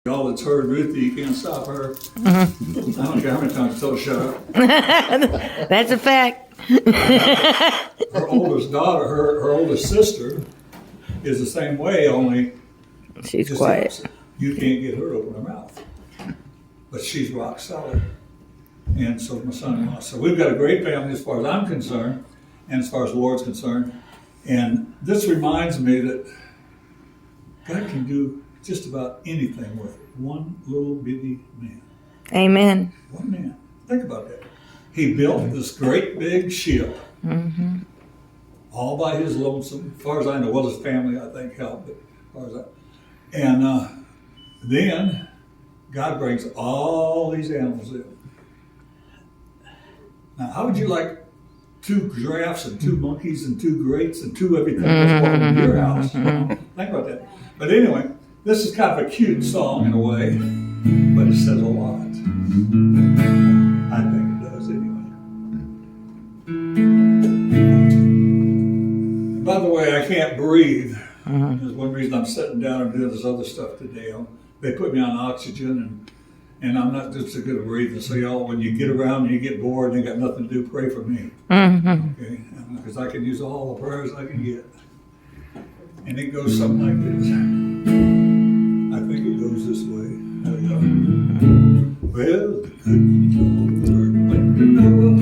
Y'all that's heard Ruthie, you can't stop her. I don't care how many times I tell her shut up. That's a fact. Her oldest daughter, her oldest sister, is the same way, only She's just quiet. opposite. You can't get her to open her mouth. But she's rock solid. And so is my son-in-law. So we've got a great family as far as I'm concerned, and as far as the Lord's concerned. And this reminds me that God can do just about anything with one little bitty man. Amen. One man. Think about that. He built this great big ship, all by his lonesome. As far as I know, well, his family I think helped, but as far as I, and then God brings all these animals in. Now, how would you like 2 giraffes and 2 monkeys and 2 greats and 2 everything else walking in your house? Think about that. But anyway, this is kind of a cute song in a way, but it says a lot. I think it does anyway. And by the way, I can't breathe. There's one reason I'm sitting down and doing this other stuff today. They put me on oxygen, and I'm not just so good at breathing. So y'all, when you get around and you get bored and you got nothing to do, pray for me. Okay? Because I can use all the prayers I can get. And it goes something like this. I think it goes this way. Well, the good Lord went to Noah.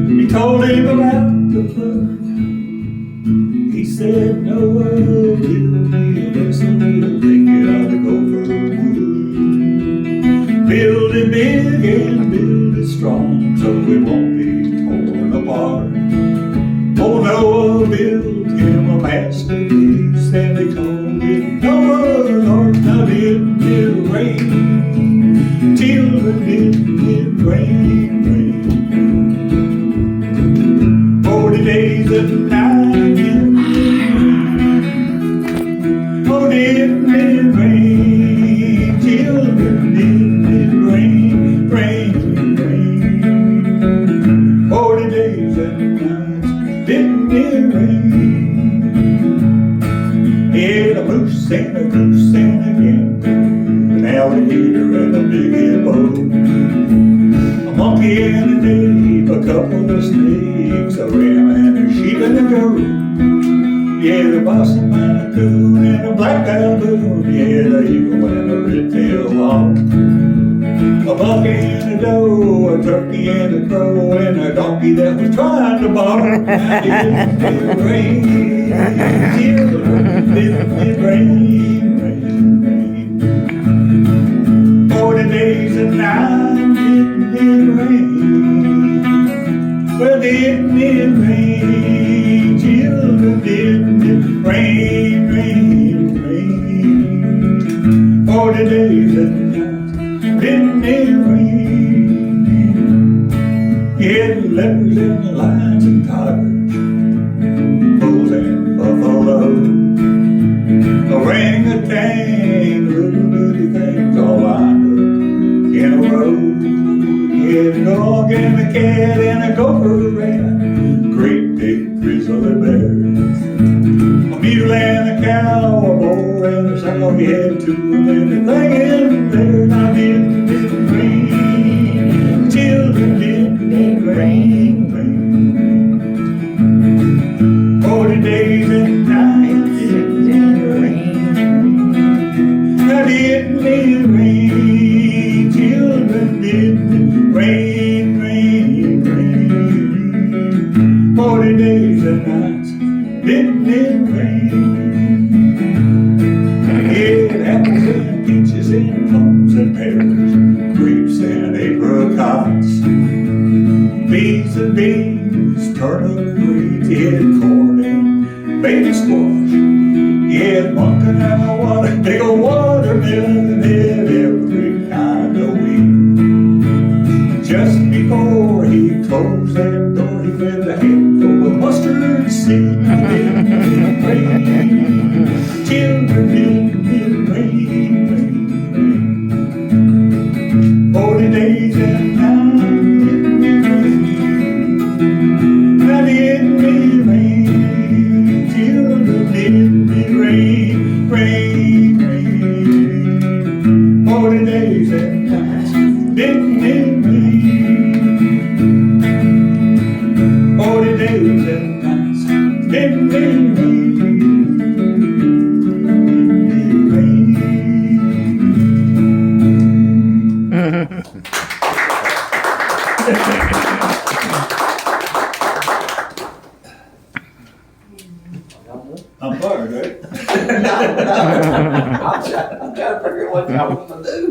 He told him about the flood. He said, Noah, build me a vessel, make it out of gopher wood. Build it big and build it strong, so it won't be torn apart. Oh, Noah built him a masterpiece, and they called it Noah's Ark. Now didn't it rain? Children, didn't it rain? 40 days and nights. Oh, didn't it rain? Children, didn't it rain? 40 days and nights. Didn't it rain? Yeah, a moose and a goose and a gander, an alligator and a big hippo, a monkey and a ape, a couple of snakes, a ram and a sheep and a goat. Yeah, the possum and a coon and a black baboon, yeah, the eagle and a red-tailed hawk, a buck and a doe, a turkey and a crow, and a donkey that was trying to bark. Didn't it rain? Didn't it rain? 40 days and nights, didn't it rain? Well, didn't it rain? Children, didn't it rain? 40 days and nights, didn't it rain? Yeah, the leopards and the lions and tigers, bulls and buffalo, orangutan, little bitty things all lined up in a row. Yeah, the dog and the cat and a gopher rat, great big grizzly bears, a mule and a cow, a bull and a sow, yeah, 2 of everything in there. Now didn't it rain? Children, didn't it rain? 40 days and nights, didn't it rain? Now didn't it rain? Children, didn't it rain? 40 days and nights, didn't it rain? Yeah, apples and peaches and plums and pears, grapes and apricots, beans and beans, turnip greens, yeah, corn and baby squash, yeah, pumpkin and a big old watermelon, and every kind of wheat. 40 days and nights didn't it rain? 40 days and nights didn't it rain? I'm fired, right? I'm trying to figure out what y'all want to do.